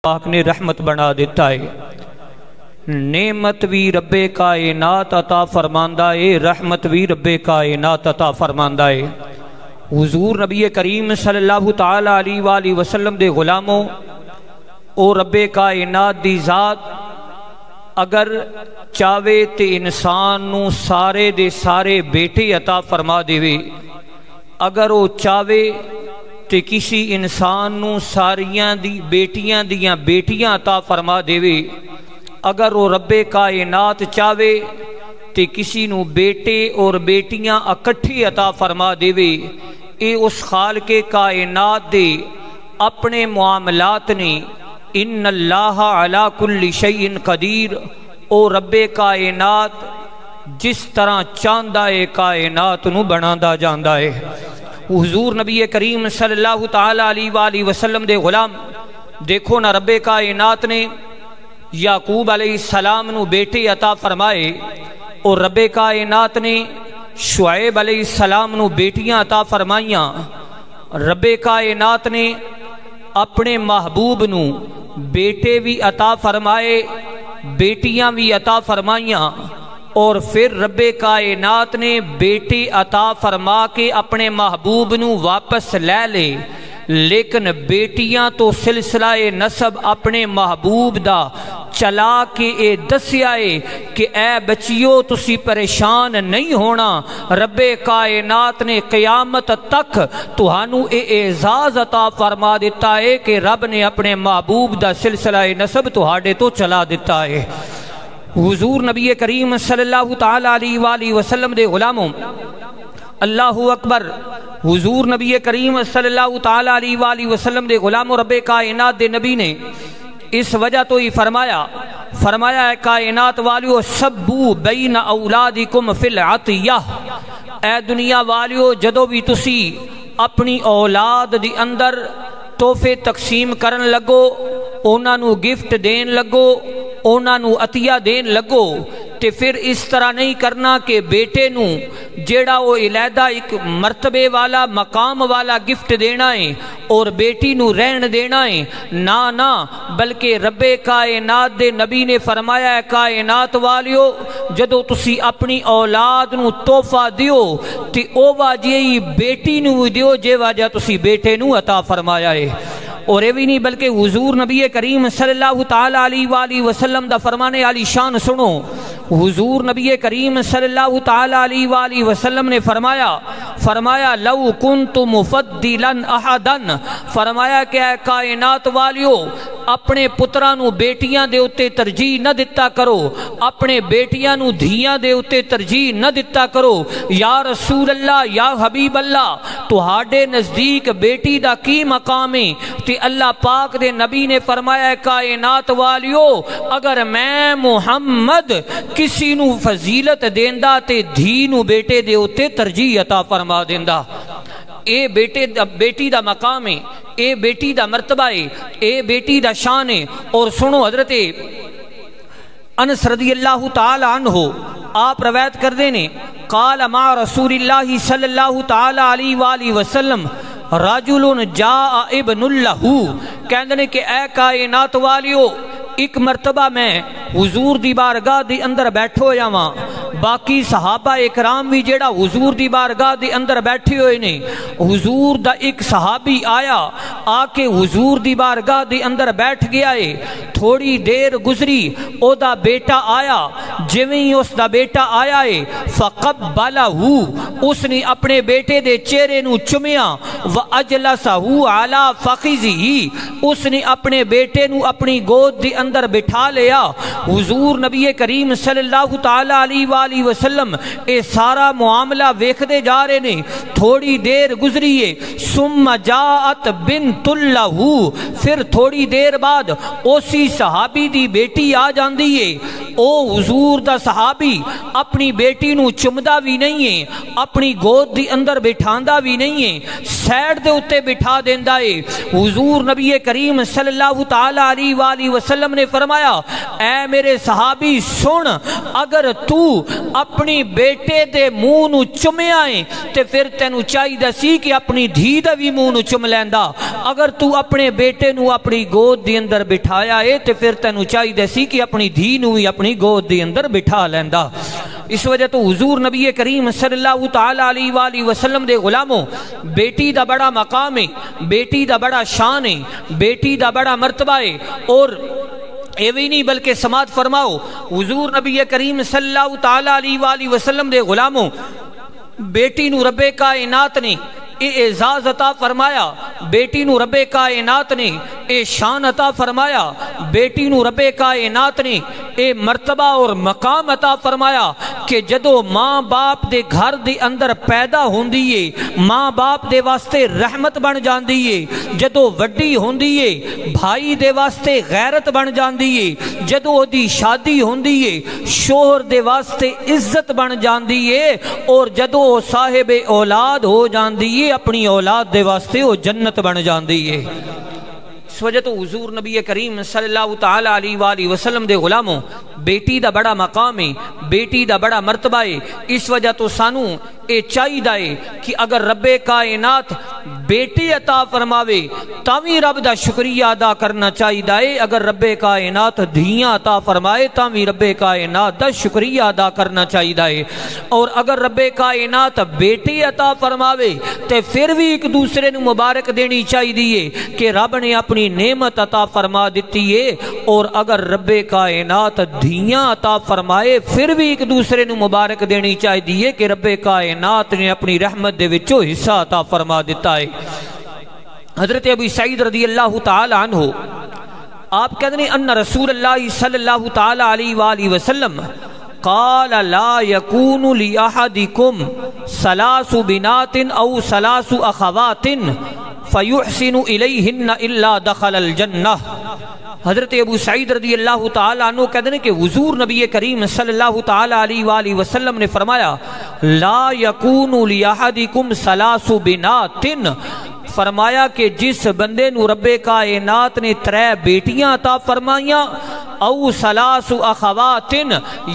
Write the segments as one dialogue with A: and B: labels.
A: پاک نے رحمت بنا دیتا ہے۔ نعمت بھی رب کائنات عطا فرماندہ ہے، رحمت بھی رب کائنات عطا فرماندہ ہے۔ حضور نبی کریم صلی اللہ تعالی علیہ وآلہ وسلم دے غلاموں او رب کائنات دی ذات اگر چاہے تے انسان نو سارے دے سارے بیٹے عطا فرما دے، اگر وہ چاہے تے کسی انسان نو ساریاں دی بیٹیاں عطا فرما دے، اگر وہ رب کائنات چاہے تے کسی نو بیٹے اور بیٹیاں اکٹھی عطا فرما دے، اے اس خالق کائنات دے اپنے معاملات نے۔ ان اللہ علی کل شیء قدیر، او رب کائنات جس طرح چاندہ کائنات نو بناندہ جاندہ ہے۔ حضور نبی کریم صلی اللہ تعالی علیہ وآلہ وسلم دے غلام دیکھو نا، رب کائنات نے یعقوب علیہ السلام نو بیٹے عطا فرمائے، اور رب کائنات نے شعیب علیہ السلام نو بیٹیاں عطا فرمائیاں۔ رب کائنات نے اپنے محبوب نو بیٹے بھی عطا فرمائے، بیٹیاں بھی عطا فرمائیاں، اور پھر رب کائنات نے بیٹے عطا فرما کے اپنے محبوب نو واپس لے لے، لیکن بیٹیاں تو سلسلہ نسب اپنے محبوب دا چلا کے اے دسیائے کہ اے بچیو تسی پریشان نہیں ہونا، رب کائنات نے قیامت تک تہانو اے اعزاز عطا فرما دیتا ہے کہ رب نے اپنے محبوب دا سلسلہ نسب تہاڈے تو چلا دیتا ہے۔ حضور نبی کریم صلی اللہ تعالی علیہ وآلہ وسلم دے غلاموں اللہ اکبر، حضور نبی کریم صلی اللہ تعالی علیہ وآلہ وسلم دے غلاموں رب کائنات دے نبی نے اس وجہ تو ہی فرمایا ہے کائنات والیو سبو بین اولادکم فی العطیہ، اے دنیا والیو جدو بھی تسی اپنی اولاد دی اندر تحفے تقسیم کرن لگو، اونا نو گفٹ دین لگو، اونا نو عطیہ دین لگو، تے پھر اس طرح نہیں کرنا کہ بیٹے نو جیڑا وہ علیحدہ ایک مرتبے والا مقام والا گفٹ دینا ہے اور بیٹی نو رہن دینا ہے، نہ بلکہ رب کائنات دے نبی نے فرمایا ہے کائنات والیو جدو تسی اپنی اولاد نو تحفہ دیو تے او واجی بیٹی نو دیو جے واجہ تسی بیٹے نو عطا فرمایا ہے۔ اور یہ بھی نہیں بلکہ حضور نبی کریم صلی اللہ تعالی علیہ وآلہ وسلم دا فرمانے علی شان سنو، حضور نبی کریم صلی اللہ تعالی علیہ وآلہ وسلم نے فرمایا لو کنت مفضلا احدا، فرمایا کہ اے کائنات والیو اپنے پتران نو بیٹیاں دے اتے ترجیح نہ دیتا کرو، اپنے بیٹیاں نو دھیاں دے اتے ترجیح نہ دیتا کرو، یا رسول اللہ یا حبیب اللہ تہاڈے نزدیک بیٹی دا کی مقام ہے؟ تے اللہ پاک دے نبی نے فرمایا کائنات والیو اگر میں محمد کسی نو فضیلت دیندا تے دھی نو بیٹے دے اتے ترجیح عطا فرما دیندا۔ اے بیٹی دا مقام ہے، اے بیٹی دا مرتبہ ہے، اے بیٹی دا شان ہے۔ اور سنو حضرت انس رضی اللہ تعالی عنہ آپ روایت کر دینے قال مع رسول اللہ صلی اللہ تعالی علیہ وآلہ وسلم رجل جاء ابن اللہ، کہندنے کہ اے کائنات والیو ایک مرتبہ میں حضور دی بارگاہ دی اندر بیٹھو جاواں، باقی صحابہ اکرام بھی جیڑا حضور دی بارگاہ دی اندر بیٹھے ہوئے نے، حضور دا ایک صحابی آیا آ کے حضور دی بارگاہ دی اندر بیٹھ گیا ہے، تھوڑی دیر گزری او دا بیٹا آیا، جویں اس دا بیٹا آیا ہے فقبلہ، اس نے اپنے بیٹے دے چہرے نو چمیا، وَأَجْلَسَهُ عَلَى فَخِذِهِ، اس نے اپنے بیٹے نو اپنی گود دی اندر بٹھا لیا۔ حضور نبی کریم صلی اللہ تعالی علیہ وآلہ وسلم اے سارا معاملہ ویکھدے جا رہے نے، تھوڑی دیر گزریے ثم جاءت بنت لہو، پھر تھوڑی دیر بعد اسی صحابی دی بیٹی آ جاندی ہے، او حضور دا صحابی اپنی بیٹی نو چمدا بھی نہیں ہے، اپنی گود دی اندر بٹھاندا بھی نہیں ہے، سیڈ دے اتے بٹھا دیندا ہے۔ حضور نبی کریم صلی اللہ تعالی علیہ وآلہ وسلم نے فرمایا اے میرے صحابی سن، اگر تو اپنی بیٹے دے منہ نو چمیا ہے تے پھر تینو چاہیے سی کہ اپنی دھی دا بھی منہ نو چم لیندا، اگر تو اپنے بیٹے نو اپنی گود دی اندر بٹھایا ہے تے پھر تینو چاہیے سی کہ اپنی دھی نو بھی اپنی گود دی اندر بٹھا لیندا۔ اس وجہ تو حضور نبی کریم صلی اللہ تعالی علیہ وآلہ وسلم دے غلاموں، بیٹی دا بڑا مقام ہے، بیٹی دا بڑا شان ہے، بیٹی دا بڑا مرتبہ ہے، اور ایوی نہیں بلکہ سماعت فرماؤ حضور نبی کریم صلی اللہ تعالی علیہ وآلہ وسلم دے غلاموں، بیٹی نو رب کائنات نے اے اعزاز عطا فرمایا، بیٹی نو رب کائنات نے اے شان عطا فرمایا، بیٹی نو رب کائنات نے اے مرتبہ اور مقام عطا فرمایا کہ جدو ماں باپ دے گھر دے اندر پیدا ہوندی ہے ماں باپ دے واسطے رحمت بن جاندی ہے، جدو وڈی ہوندی ہے بھائی دے واسطے غیرت بن جاندی ہے، جدو دی شادی ہوندی ہے شوہر دے واسطے عزت بن جاندی ہے، اور جدو صاحب اولاد ہو جاندی ہے اپنی اولاد دے واسطے وہ جنت بن جاندی ہے۔ اس وجہ تو حضور نبی کریم صلی اللہ تعالی علیہ وآلہ وسلم دے غلاموں، بیٹی دا بڑا مقام ہے، بیٹی دا بڑا مرتبہ ہے۔ اس وجہ تو سانو اے چاہیے کہ اگر رب کائنات بیٹی عطا فرماوے تاوی رب دا شکریہ ادا کرنا چاہیے، اگر رب کائنات دھیاں عطا فرمائے تاوی رب کائنات دا شکریہ ادا کرنا چاہیے، اور اگر رب کائنات بیٹی عطا فرماوے تے پھر بھی ایک دوسرے نو مبارک دینی چاہیے کہ رب نے اپنی نعمت عطا فرما دیتی ہے، اور اگر رب کائنات دھیاں عطا فرمائے پھر بھی ایک دوسرے نو مبارک دینی چاہیے کہ رب کائنات نے اپنی رحمت دے وچوں حصہ عطا فرما دیتا ہے۔ حضرت ابو سعید رضی اللہ تعالی عنہ آپ کہتے ہیں ان رسول اللہ صلی اللہ تعالی علیہ وآلہ وسلم قال لا يكون لأحدكم ثلاث بنات او ثلاث اخوات فيحسن إليهن الا دخل الجنہ۔ حضرت ابو سعید رضی اللہ تعالیٰ عنہ کہتے ہیں کہ حضور نبی کریم صلی اللہ تعالیٰ علیہ وآلہ وسلم نے فرمایا لا يكون لأحدكم ثلاث بنات، فرمایا کہ جس بندے نو رب کائنات نے 3 بیٹیاں عطا فرمائیاں، او ثلاث اخوات،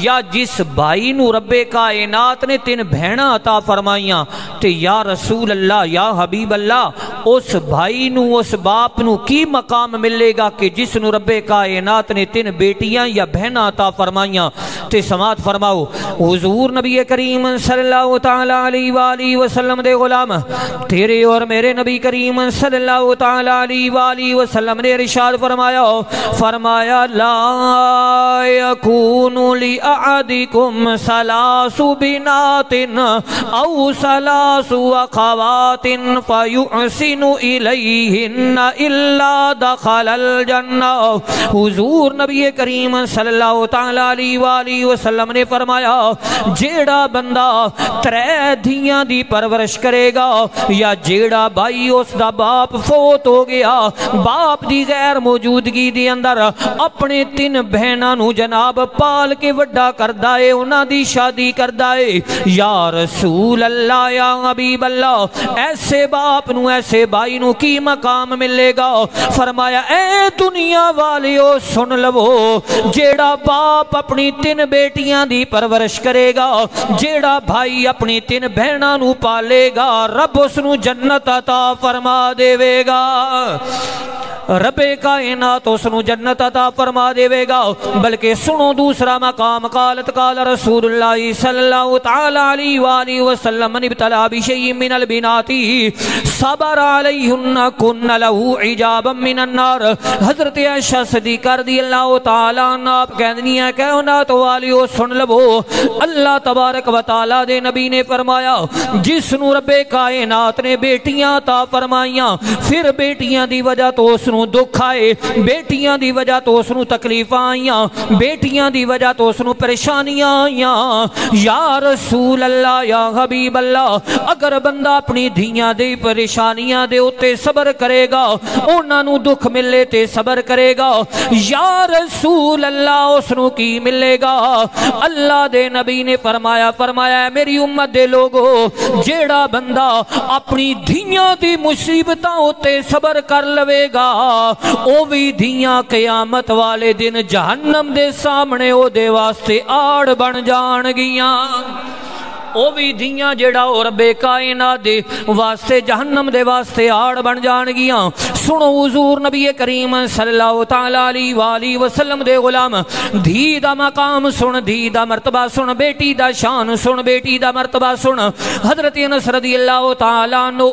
A: یا جس بھائی نو رب کائنات نے 3 بہناں عطا فرمائیاں، تے یا رسول اللہ یا حبیب اللہ اس بھائی نو اس باپ نو کی مقام ملے گا کہ جس نو رب کائنات نے 3 بیٹیاں یا بہناں عطا فرمائیاں؟ تے سماعت فرماؤ حضور نبی کریم صلی اللہ تعالی علیہ وآلہ وسلم دے غلام، تیرے اور میرے نبی کریم صلی اللہ تعالی علیہ وآلہ وسلم نے ارشاد فرمایا لا يكون لأحدكم ثلاث بنات او ثلاث اخوات فيحسن إليهن الا دخل الجنہ۔ حضور نبی کریم صلی اللہ تعالی علیہ وآلہ وسلم نے فرمایا جیڑا بندہ 3 دھیاں دی پرورش کرے گا، یا جیڑا بھائی اس دا باپ فوت ہو گیا، باپ دی غیر موجودگی دی اندر اپنے 3 بہناں نو جناب پال کے وڈا کردا ہے، انہاں دی شادی کردا ہے، یا رسول اللہ یا حبیب اللہ ایسے باپ نو ایسے بھائی نو کی مقام ملے گا؟ فرمایا اے دنیا والیو سن لو، جیڑا باپ اپنی 3 بیٹیاں دی پرورش کرے گا، جیڑا بھائی اپنی 3 بہناں نو پالے گا، رب اس نو جنت عطا فرما دے گا، رب کائنات اس نو جنت عطا فرما دے گا۔ بلکہ سنو دوسرا مقام، قالت قال رسول اللہ صلی اللہ تعالی علیہ وآلہ وسلم من ابتلا بشیء من البنات صبر علیہن کن له عجابا من النار۔ حضرت عائشہ صدیقہ رضی اللہ تعالی عنہ آپ کہنی ہے کائنات والیو سن لو، اللہ تبارک و تعالی دے نبی نے فرمایا جس نو رب کائنات نے بیٹیاں عطا فرمائیاں، پھر بیٹیاں دی وجہ تو اس نو دکھ آئے، بیٹیاں دی وجہ تو اس نو تکلیف آئیاں، بیٹیاں دی وجہ تو اس نو پریشانیاں آئیاں، یا رسول اللہ یا حبیب اللہ اگر بندہ اپنی دھیاں دی پریشانیاں مسائلاں دے اتے صبر کرے گا انہاں نو دکھ ملے تے صبر کرے گا یا رسول اللہ اس نو کی ملے گا اللہ دے نبی نے فرمایا میری امت دے لوگو جیڑا بندہ اپنی دھیاں دی مصیبتاں اتے صبر کر لوے گا او بھی دھیاں قیامت والے دن جہنم دے سامنے او دے واسطے آڑ بن جان گیاں او بھی دھیاں جیڑا او رب کائنات دے واسطے جہنم دے واسطے آڑ بن جان گیاں سنو حضور نبی کریم صلی اللہ تعالی علیہ وآلہ وسلم دے غلام دھی دا مقام سن دھی دا مرتبہ سن بیٹی دا شان سن بیٹی دا مرتبہ سن حضرت انس رضی اللہ تعالی عنہ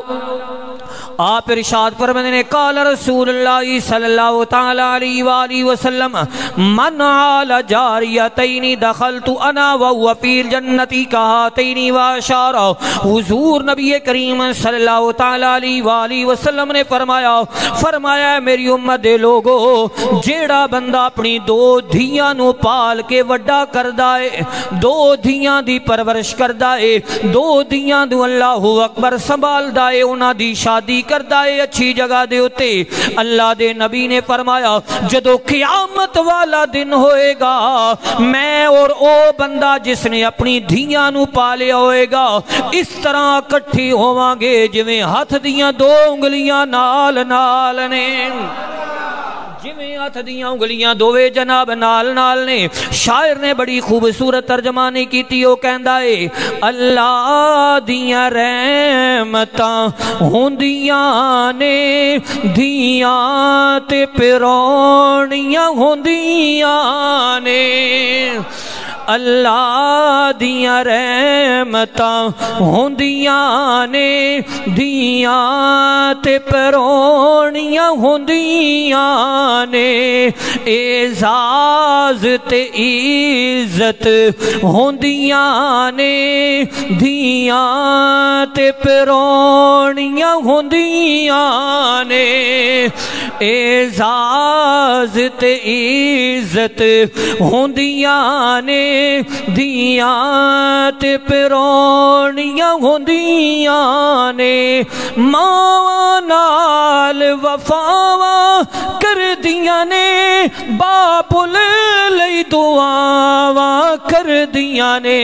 A: آپ ارشاد فرماتے ہیں قال رسول اللہ صلی اللہ تعالی علیہ وآلہ وسلم من عال جاریتین دخلت انا وهو فی الجنت کہاتین واشار حضور نبی کریم صلی اللہ تعالی علیہ وآلہ وسلم نے فرمایا میری امت دے لوگو جیڑا بندہ اپنی دو دھیاں نو پال کے وڈا کردہ ہے دو دھیاں دی پرورش کردہ ہے دو دھیاں دو اللہ اکبر سنبھال دائے انہاں دی شادی کردہ ہے اچھی جگہ دے ہوتے اللہ دے نبی نے فرمایا جدو قیامت والا دن ہوئے گا میں اور او بندہ جس نے اپنی دھیاں نو پالے ہوئے گا اس طرح کٹھی ہواں گے جویں ہاتھ دیاں دو انگلیاں نال نے جویں ہاتھ دیاں انگلیاں دوے جناب نال نے شاعر نے بڑی خوبصورت ترجمانی کی تھی وہ کہندا ہے اللہ دیاں رحمتاں ہوندیاں نے دھیاں تے پرونیاں ہوندیاں نے اللہ دیاں رحمتاں ہوندیاں نے دھیاں تے پرونیاں ہوندیاں نے اعزاز تے عزت ہوندیاں نے دھیاں تے پرونیاں ہوندیاں نے اعزاز تے عزت ہوندیاں نے دھیاں تے پرونیاں ہوندیاں نے ماں نال وفاواں کر دیاں نے باپ لئی دعاواں کر دیاں نے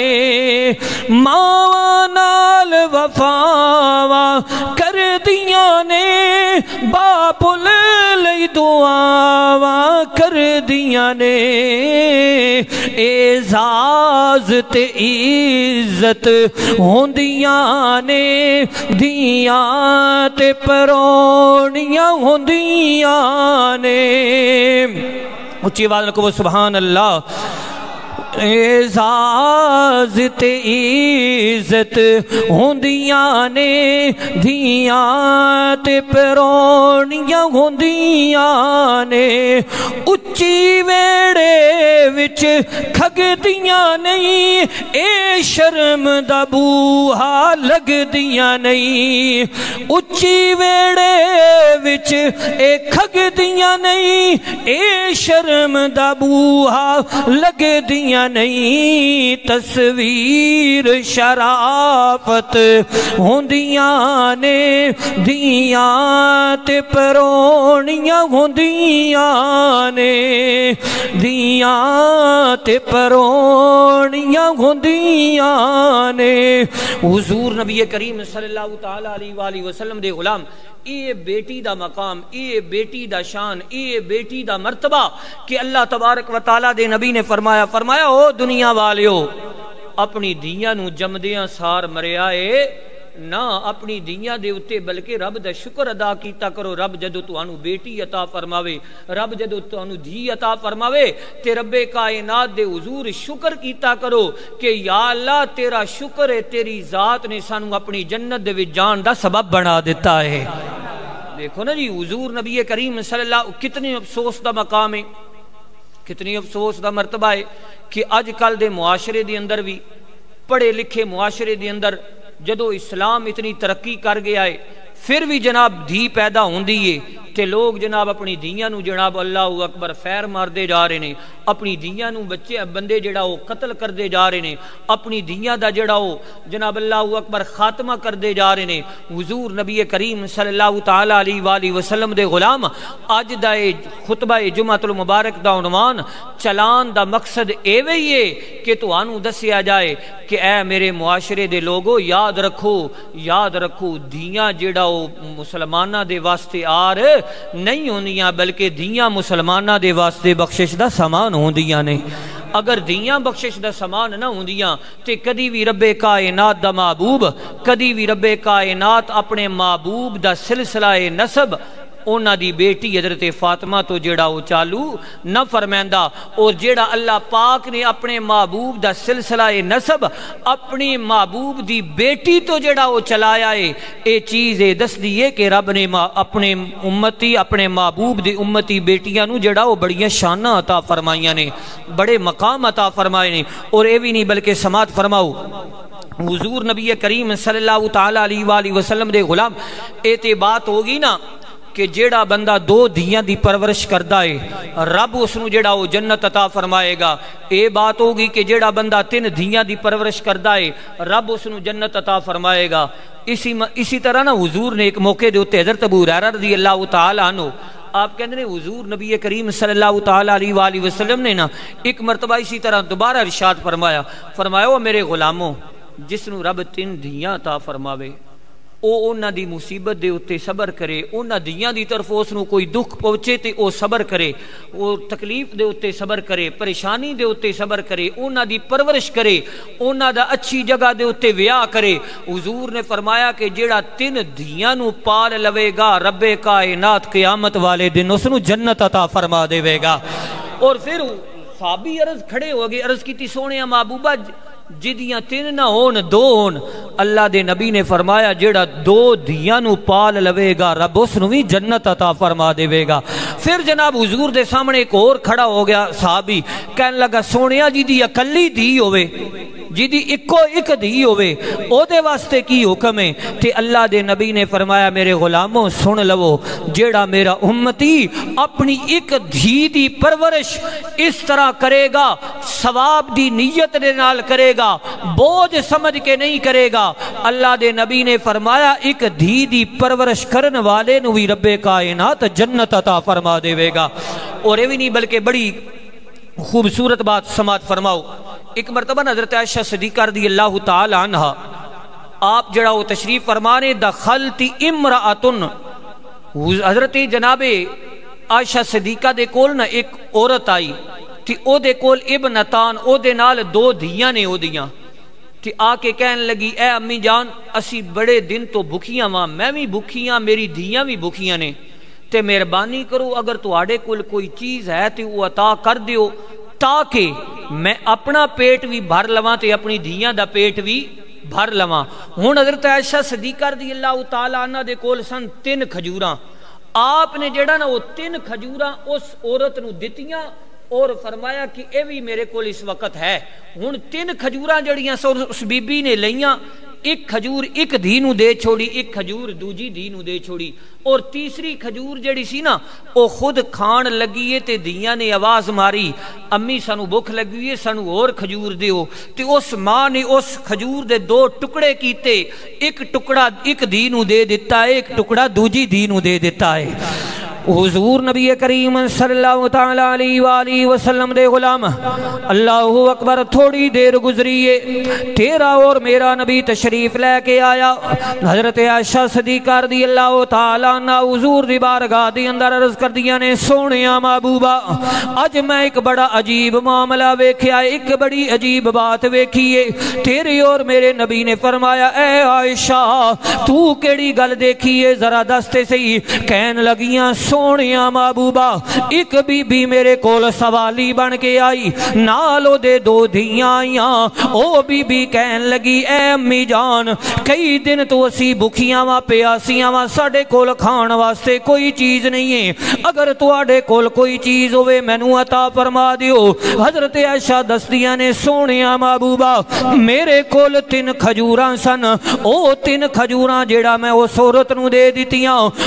A: ماں نال وفاواں کر دیاں نے باپ لئی دعاواں کر دیاں نے اعزاز تے عزت ہوندیاں نے دھیاں تے پرونیاں ہوندیاں نے اچھی آواز کو سبحان اللہ اعزاز تے عزت ہوندیاں نے دھیاں تے پرونیاں ہوندیاں نے اچھی ویڑے وچ کھگ دیاں نہیں اے شرم دا بوہا لگ دیاں نہیں اچھی ویڑے وچ اے کھگ دیاں نہیں اے شرم دا بوہا لگ دیاں نہیں تصویر شرافت ہوندیاں نے دھیاں تے پرونیاں ہوندیاں نے دھیاں تے پرونیاں ہوندیاں نے حضور نبی کریم صلی اللہ تعالی علیہ وآلہ وسلم دے غلام اے بیٹی دا مقام اے بیٹی دا شان اے بیٹی دا مرتبہ کہ اللہ تبارک و تعالی دے نبی نے فرمایا او دنیا والیو اپنی دھیاں نو جمدیاں سار مریا اے نہ اپنی دھیاں دے اتے بلکہ رب دا شکر ادا کیتا کرو رب جدو تانوں بیٹی عطا فرماوے رب جدو تانوں دھی عطا فرماوے تے رب کائنات دے حضور شکر کیتا کرو کہ یا اللہ تیرا شکر ہے تیری ذات نے سانوں اپنی جنت دے وچ جان دا سبب بنا دیتا ہے دیکھو نا جی حضور نبی کریم صلی اللہ کتنے افسوس دا مقام ہے کتنی افسوس دا مرتبہ ہے کہ اج کل دے معاشرے دے اندر بھی پڑھے لکھے معاشرے دے اندر جدو اسلام اتنی ترقی کر گیا ہے پھر بھی جناب دھی پیدا ہوندی ہے تے لوگ جناب اپنی دھیاں نو جناب اللہ اکبر فیر مار دے جا رہے نے، اپنی دھیاں نو بچے بندے جڑا وہ قتل کر دے جا رہے نے، اپنی دھیاں دا جڑا وہ جناب اللہ اکبر خاتمہ کر دے جا رہے نے۔ حضور نبی کریم صلی اللہ تعالی علیہ وآلہ وسلم دے غلام اج دا خطبہ جمعۃ المبارک دا عنوان چلان دا مقصد ایویں ہی ہے کہ تانوں دسیا جائے کہ اے میرے معاشرے دے لوگو یاد رکھو دھیاں جڑا وہ مسلماناں دے واسطے آر نہیں ہوندیاں بلکہ دھیاں مسلماناں دے واسطے بخشش دا سامان ہوندیاں نے۔ اگر دھیاں بخشش دا سامان نہ ہوندیاں تے کدی بھی رب کائنات دا محبوب، کدی بھی رب کائنات اپنے محبوب دا سلسلہ نسب اونا دی بیٹی حضرت فاطمہ تو جڑا وہ چالو نہ فرمائندہ، اور جڑا اللہ پاک نے اپنے محبوب دا سلسلہ نسب اپنی محبوب دی بیٹی تو جڑا وہ چلایا ہے، اے چیز دس دیئے کہ رب نے اپنے امتی اپنے محبوب دی امتی بیٹیاں نو جڑا وہ بڑیاں شانہ عطا فرمائیاں نے، بڑے مقام عطا فرمائے نے۔ اور اے بھی نہیں بلکہ سماعت فرماؤ، حضور نبی کریم صلی اللہ تعالی علیہ وآلہ وسلم دے غلام ایتے بات ہوگی نا کہ جیڑا بندہ دو دھیاں دی پرورش کردہ ہے رب اس نو جیڑا وہ جنت عطا فرمائے گا۔ اے بات ہوگی کہ جیڑا بندہ تین دھیاں دی پرورش کردہ ہے رب اس نو جنت عطا فرمائے گا۔ اسی طرح نا حضور نے ایک موقع دے ہوتے حضرت ابو ہریرہ رضی اللہ تعالی عنہ آپ کہندے نے حضور نبی کریم صلی اللہ تعالی علیہ وآلہ وسلم نے نا ایک مرتبہ اسی طرح دوبارہ ارشاد فرمایا وہ میرے غلاموں جس نو رب تین دھیاں عطا فرماوے او اونا دی مصیبت دے اتے صبر کرے، اونا دیاں دی طرف اس نو کوئی دکھ پہنچے تے او صبر کرے، او تکلیف دے اتے صبر کرے، پریشانی دے اتے صبر کرے، اونا دی پرورش کرے، اونا دا اچھی جگہ دے اتے ویاہ کرے۔ حضور نے فرمایا کہ جیڑا تین دھیاں نو پال لوے گا رب کائنات قیامت والے دن اس نو جنت عطا فرما دے گا۔ اور پھر صحابی عرض کھڑے ہو گئے، عرض کی سونے محبوبہ جدیاں تین نہ ہون دو ہون، اللہ دے نبی نے فرمایا جیڑا دو دھیاں نو پال لوے گا رب اس نو بھی جنت عطا فرما دے گا۔ پھر جناب حضور دے سامنے ایک اور کھڑا ہو گیا صحابی، کہنے لگا سونیا جی دی اکلی دھی ہوئے جی دی اکو ایک دھی ہوئے او دے واسطے کی حکم ہے؟ تے اللہ دے نبی نے فرمایا میرے غلاموں سن لو، جیڑا میرا امتی اپنی ایک دھی دی پرورش اس طرح کرے گا ثواب دی نیت دے نال کرے گا، بوجھ سمجھ کے نہیں کرے گا، اللہ دے نبی نے فرمایا ایک دھی دی پرورش کرن والے نو بھی رب کائنات جنت عطا فرما دے گا۔ اور یہ بھی نہیں بلکہ بڑی خوبصورت بات سماعت فرماؤ، ایک مرتبہ حضرت عائشہ صدیقہ رضی اللہ تعالی عنہ آپ جڑا وہ تشریف فرمانے دخلت امرأتن، حضرت جناب عائشہ صدیقہ دے کول نا ایک عورت آئی تی او دے کول ابنتان او دے نال دو دھیاں نے او دیاں تی آ کے کہن لگی اے امی جان اسی بڑے دن تو بھکیاں ماں، میں بھی بھکیاں میری دھیاں بھی بھکیاں نے، تے مہربانی کرو اگر تو آڑے کول کوئی چیز ہے تے وہ عطا کر دیو تاکہ میں اپنا پیٹ بھی بھر لواں تے اپنی دھیاں دا پیٹ بھی بھر لواں۔ ہن حضرت عائشہ صدیقہ رضی اللہ تعالی عنہ دے کول سن 3 کھجوراں، آپ نے جڑا نا وہ 3 کھجوراں اس عورت نو دتیاں اور فرمایا کہ اے بھی میرے کول اس وقت ہے۔ ہن 3 کھجوراں جڑیاں اس بی بی نے لئیاں، ایک کھجور ایک دھی نو دے چھوڑی، ایک کھجور دوجی دھی نو دے چھوڑی، اور تیسری کھجور جڑی سی نا او خود کھان لگیے تے دھیاں نے آواز ماری امی سانو بھوک لگی ہے سانو اور کھجور دیو، تے اس ماں نے اس کھجور دے 2 ٹکڑے کیتے، ایک ٹکڑا ایک دھی نو دے دیتا ہے، ایک ٹکڑا دوجی دھی نو دے دیتا ہے۔ حضور نبی کریم صلی اللہ تعالی علیہ وآلہ وسلم دے غلام اللہ اکبر، تھوڑی دیر گزریے تیرا اور میرا نبی تشریف لے کے آیا۔ حضرت عائشہ صدیقہ رضی اللہ تعالی عنہ حضور دی بارگاہ دی اندر عرض کر دیا نے سونیا محبوبہ اج میں ایک بڑا عجیب معاملہ ویکھیا، ایک بڑی عجیب بات ویکھیے، تیرے اور میرے نبی نے فرمایا اے عائشہ تو کیڑی گل دیکھیے ذرا دستے سے؟ کہن لگیاں سونیا محبوبہ ایک بی بی میرے کول سوالی بن کے آئی، نالو دے 2 دھیاں آئیاں، او بی بی کہن لگی اے امی جان کئی دن تو اسی بھکیاں وا پیاسیاں وا، ساڈے کول کھان واسطے کوئی چیز نہیں ہے، اگر تواڈے کول کوئی چیز ہوئے مینوں عطا فرما دیو۔ حضرت عائشہ دستیاں نے سونیا محبوبہ میرے کول 3 کھجوراں سن، او 3 کھجوراں جیڑا میں اس عورت نو دے دتیاں،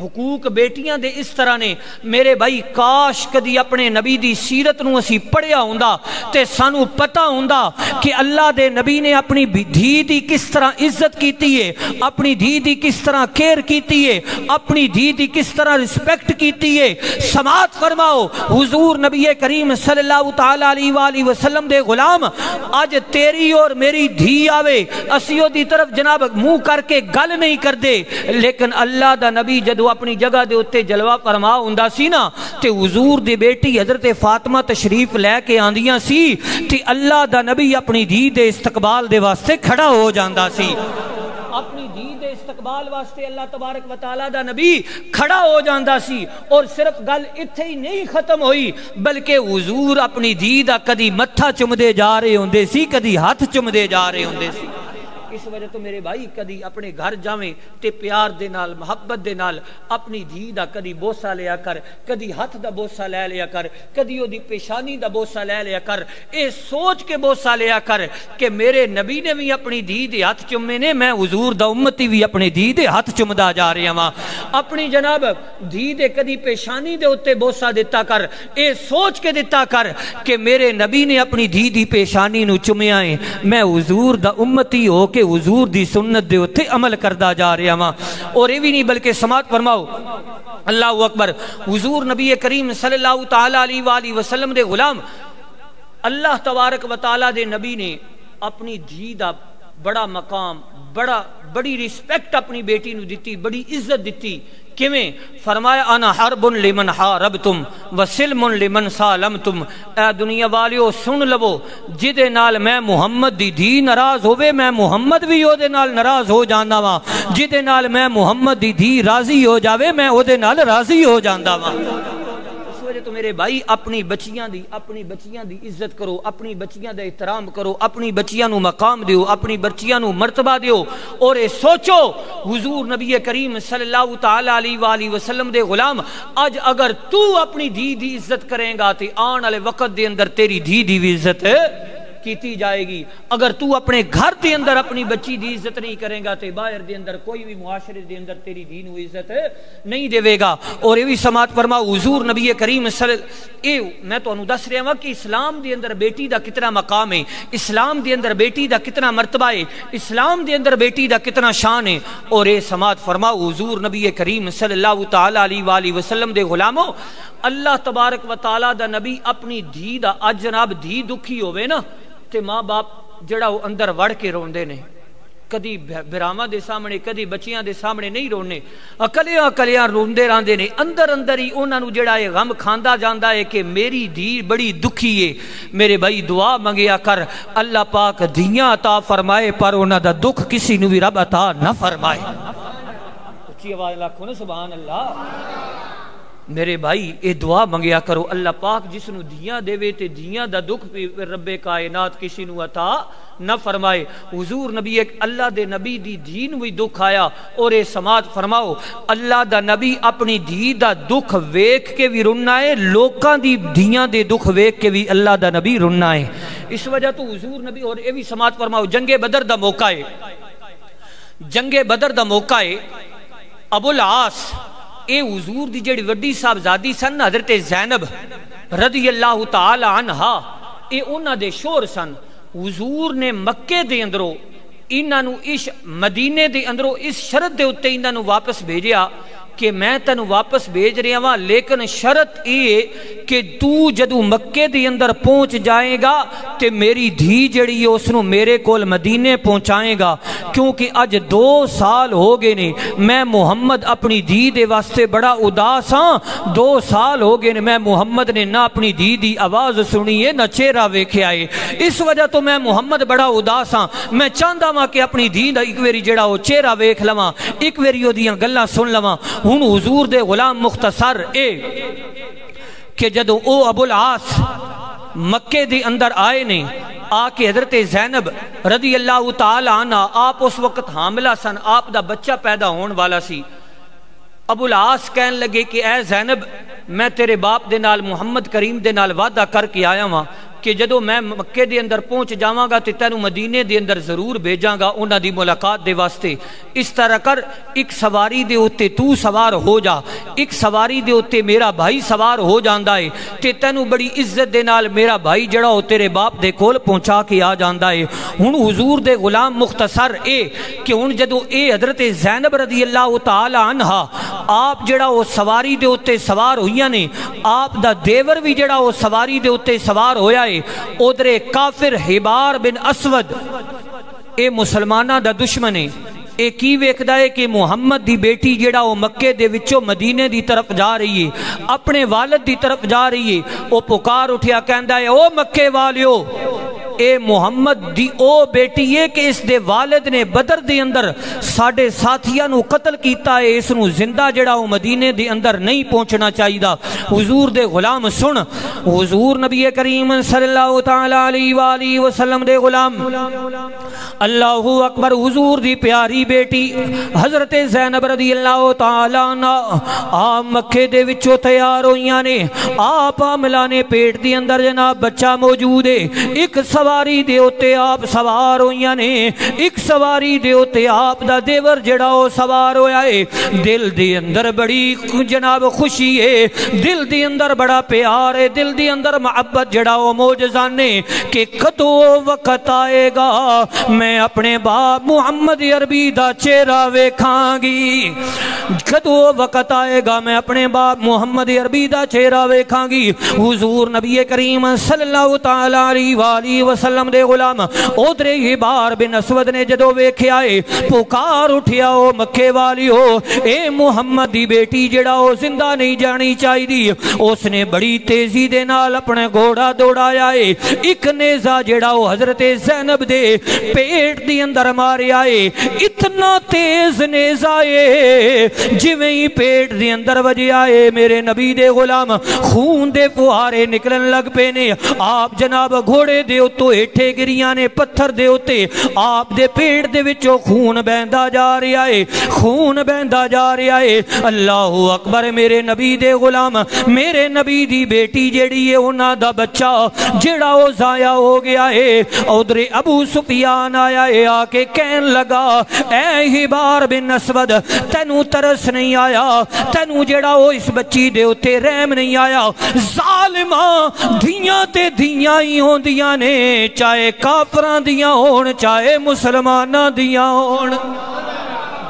A: حقوق بیٹیاں دے اس طرح نے میرے بھائی کاش کدی اپنے نبی دی سیرت نو اسی پڑھیا ہوندا تے سانو پتہ ہوندا کہ اللہ دے نبی نے اپنی دھی دی کس طرح عزت کیتی ہے، اپنی دھی دی کس طرح کیئر کیتی ہے، اپنی دھی دی کس طرح رسپیکٹ کیتی ہے۔ سماعت فرماؤ حضور نبی کریم صلی اللہ تعالی علیہ وآلہ وسلم دے غلام، آج تیری اور میری دھی آوے اسیوں دی طرف جناب منہ کر کے گل نہیں کر دے، لیکن اللہ دا نبی جدو اپنی جگہ دے اتے جلوہ فرما ہوندا سی نا تے حضور دی بیٹی حضرت فاطمہ تشریف لے کے آندیاں سی تے اللہ دا نبی اپنی دھی دے استقبال دے واسطے کھڑا ہو جاندا سی، اپنی دھی دے استقبال واسطے اللہ تبارک و تعالیٰ دا نبی کھڑا ہو جاندا سی۔ اور صرف گل اتھے ہی نہیں ختم ہوئی بلکہ حضور اپنی دھی دا کدی متھا چمدے جا رہے ہوندے سی، کدی ہاتھ چمدے جا رہے ہوندے سی۔ اس وجہ تو میرے بھائی کدی اپنے گھر جاویں تے پیار دے نال محبت دے نال اپنی دھی دا کدی بوسہ لیا کر، کدی ہاتھ دا بوسہ لے لیا کر، کدی او دی پیشانی دا بوسہ لے لیا کر، اے سوچ کے بوسہ لیا کر کہ میرے نبی نے بھی اپنی دھی دے ہاتھ چمے نے، میں حضور دا امتی بھی اپنی دھی دے ہاتھ چمدا جا رہا ہاں۔ اپنی جناب دھی دے کدی پیشانی دے اتے بوسہ دیتا کر، اے سوچ کے دیتا کر کہ میرے نبی نے اپنی دھی دی پیشانی نو چمیا ہے، میں حضور دا امتی ہو کہ حضور دی سنت دے اتے عمل کردہ جا رہا ہاں۔ اور یہ بھی نہیں بلکہ سماعت فرماؤ اللہ اکبر، حضور نبی کریم صلی اللہ تعالی علیہ وآلہ وسلم دے غلام، اللہ تبارک و تعالی دے نبی نے اپنی دھی دا بڑا مقام، بڑی رسپیکٹ اپنی بیٹی نو دیتی، بڑی عزت دیتی۔ کیویں؟ فرمایا انا حرب لمن حاربتم وسلم لمن سالمتم، اے دنیا والیو سن لو، جدے نال میں محمد دی دھی ناراض ہوئے میں محمد بھی او دے نال ناراض ہو جاندا وا، جدے نال میں محمد دی دھی راضی ہو جاوے میں او دے نال راضی ہو جاندا وا۔ تو میرے بھائی اپنی بچیاں دی عزت کرو، اپنی بچیاں دا احترام کرو، اپنی بچیاں نو مقام دیو، اپنی بچیاں نو مرتبہ دیو، اور اے سوچو حضور نبی کریم صلی اللہ تعالی علیہ وآلہ وسلم دے غلام، آج اگر تو اپنی دھی دی عزت کریں گا تے آن والے وقت دے اندر تیری دھی دی بھی عزت کیتی جائے گی۔ اگر تو اپنے گھر دے اندر اپنی بچی دی عزت نہیں کریں گا تے باہر دے اندر کوئی بھی معاشرے دے اندر تیری دھی نو عزت نہیں دے گا۔ اور یہ بھی سماعت فرما حضور نبی کریم میں تو انہوں دس رہا ہوں کہ اسلام دے اندر بیٹی دا کتنا مقام ہے، اسلام دے اندر بیٹی دا کتنا مرتبہ ہے، اسلام دے اندر بیٹی دا کتنا شان ہے۔ اور یہ سماعت فرما حضور نبی کریم صلی اللہ تعالی علیہ وآلہ وسلم دے غلاموں، اللہ تبارک و تعالی دا نبی اپنی دھی دا اج جناب دھی دکھی ہوئے نا تے ماں باپ جڑا وہ اندر وڑ کے روندے نے، کدی براواں دے سامنے کدی بچیاں دے سامنے نہیں رونے، اکلیاں روندے راندے نے، اندر ہی انہاں نو جڑا یہ غم کھاندا جاندا ہے کہ میری دھی بڑی دکھی ہے۔ میرے بھائی دعا منگیا کر اللہ پاک دھیاں عطا فرمائے پر انہاں دا دکھ کسی نو بھی رب عطا نہ فرمائے۔ اچھی آواز لاکھو نا سبحان اللہ۔ میرے بھائی اے دعا منگیا کرو اللہ پاک جس نو دھیاں دے وے تے دھیاں دا دکھ رب کائنات کسی نو عطا نہ فرمائے۔ حضور نبی اللہ دے نبی دی دھی نو بھی دکھ آیا، اور اے سماعت فرماؤ اللہ دا نبی اپنی دھی دا دکھ ویکھ کے بھی رننا ہے، لوکاں دی دھیاں دے دکھ ویکھ کے بھی اللہ دا نبی رننا ہے۔ اس وجہ تو حضور نبی، اور اے بھی سماعت فرماؤ جنگ بدر دا موقع ہے، جنگ بدر دا موقع ہے، ابو العاص اے حضور دی جڑی وڈی صاحبزادی سن حضرت زینب رضی اللہ تعالی عنہا، اے انہاں دے شور سن۔ حضور نے مکے دے اندروں انہاں نو اس مدینے دے اندروں اس شرط دے اتے انہاں نو واپس بھیجیا کہ میں تنو واپس بھیج رہا ہاں، لیکن شرط یہ کہ تو جدو مکے دی اندر پہنچ جائے گا تے میری دھی جڑی ہے اس نو میرے کول مدینے پہنچائے گا، کیونکہ اج 2 سال ہو گئے نے میں محمد اپنی دھی دے واسطے بڑا اداس ہاں، 2 سال ہو گئے نے میں محمد نے نہ اپنی دھی دی آواز سنی ہے نہ چہرہ ویکھیا ہے، اس وجہ تو میں محمد بڑا اداس ہاں، میں چاہندا ہاں کہ اپنی دھی دا ایک ویری جڑا وہ چہرہ ویکھ لواں، ایک ویری او دیاں گلاں سن لواں۔ ہن حضور دے غلام مختصر اے کہ جدو او ابو العاص مکے دے اندر آئے نے، آ کے حضرت زینب رضی اللہ تعالی عنہ آپ اس وقت حاملہ سن، آپ دا بچہ پیدا ہون والا سی۔ ابو العاص کہن لگے کہ اے زینب میں تیرے باپ دے نال محمد کریم دے نال وعدہ کر کے آیا ہاں کہ جدو میں مکے دے اندر پہنچ جاواں گا تے تینوں مدینے دے اندر ضرور بھیجاں گا انہاں دی ملاقات دے واسطے، اس طرح کر ایک سواری دے اوتے تو سوار ہو جا، ایک سواری دے اوتے میرا بھائی سوار ہو جاندا ہے تے تینوں بڑی عزت دے نال میرا بھائی جڑا ہو تیرے باپ دے کول پہنچا کے آ جاندا ہے۔ ہن حضور دے غلام مختصر اے کہ ہن جدو اے حضرت زینب رضی اللہ تعالی عنہا آپ جڑا وہ سواری دے اوتے سوار ہوئیاں نے، آپ دا دیور بھی جڑا وہ سواری دے اوتے سوار ہویا ہے، ادھر کافر حبار بن اسود اے مسلمانہ دا دشمن ہے، اے کی ویکھدا ہے کہ محمد دی بیٹی جڑا وہ مکے دے وچوں مدینے دی طرف جا رہی ہے، اپنے والد دی طرف جا رہی ہے، وہ پکار اٹھیا کہندا ہے او مکے والیو، اے محمد دی او بیٹی ہے کہ اس دے والد نے بدر دے اندر ساڑھے ساتھیاں نو قتل کیتا ہے، اس نو زندہ جڑا وہ مدینے دے اندر نہیں پہنچنا چاہیدہ۔ حضور دے غلام سن، حضور نبی کریم صلی اللہ تعالیٰ علیہ وآلہ وسلم دے غلام، اللہ اکبر، حضور دی پیاری بیٹی حضرت زینب رضی اللہ تعالیٰ عنہ آپ مکے دے وچوں تیار ہوئیاں نے، آپ حاملہ پیٹ دی اندر جناب بچہ موجود ہے، ایک سواری دے ہوتے آپ سوار ہوئیاں نے، ایک سواری دے ہوتے آپ دا دیور جڑا ہو سوار ہویا ہے، دل دے اندر بڑی جناب خوشی ہے، دل دے اندر بڑا پیار ہے، دل دے اندر محبت جڑا ہو موجزانے کہ کدو وقت آئے گا میں اپنے باپ محمد عربی دا چہرہ ویکھاں گی، کدو وقت آئے گا میں اپنے باپ محمد عربی دا چہرہ ویکھاں گی۔ حضور نبی کریم صلی اللہ تعالیٰ علیہ وآلہ وسلم دے غلام ادھر حبار بن اسود نے جدو ویکھے آئے پکار اٹھیا او مکے والی ہو، اے محمد دی بیٹی جڑا ہو زندہ نہیں جانی چاہی دی، اس نے بڑی تیزی دے نال اپنے گھوڑا دوڑایا ہے، ایک نیزہ جڑا ہو حضرت زینب دے پیٹ دی اندر مارے آئے، اتنا تیز نیزہ ہے جویں ہی پیٹ دی اندر وجے آئے میرے نبی دے غلام خون دے فوارے نکلن لگ پے نے، آپ جناب گھوڑے دے اتو ہٹھے گریاں نے پتھر دے اتے آپ دے پیٹ دے وچو خون بہندا جا رہا ہے، خون بہندا جا رہا ہے۔ اللہ اکبر، میرے نبی دے غلام میرے نبی دی بیٹی جیڑی ہے انہاں دا بچہ جیڑا وہ ضائع ہو گیا ہے، ادھر ابو سفیان آیا ہے، آ کے کہن لگا اے حبار بن اسود تینوں ترس نہیں آیا، تینوں جیڑا وہ اس بچی دے اتے رحم نہیں آیا، ظالماں دھیاں تے دھیاں ہی ہوں دیاں نے، چاہے کافران دیاں ہون چاہے مسلمانہ دیاں ہون،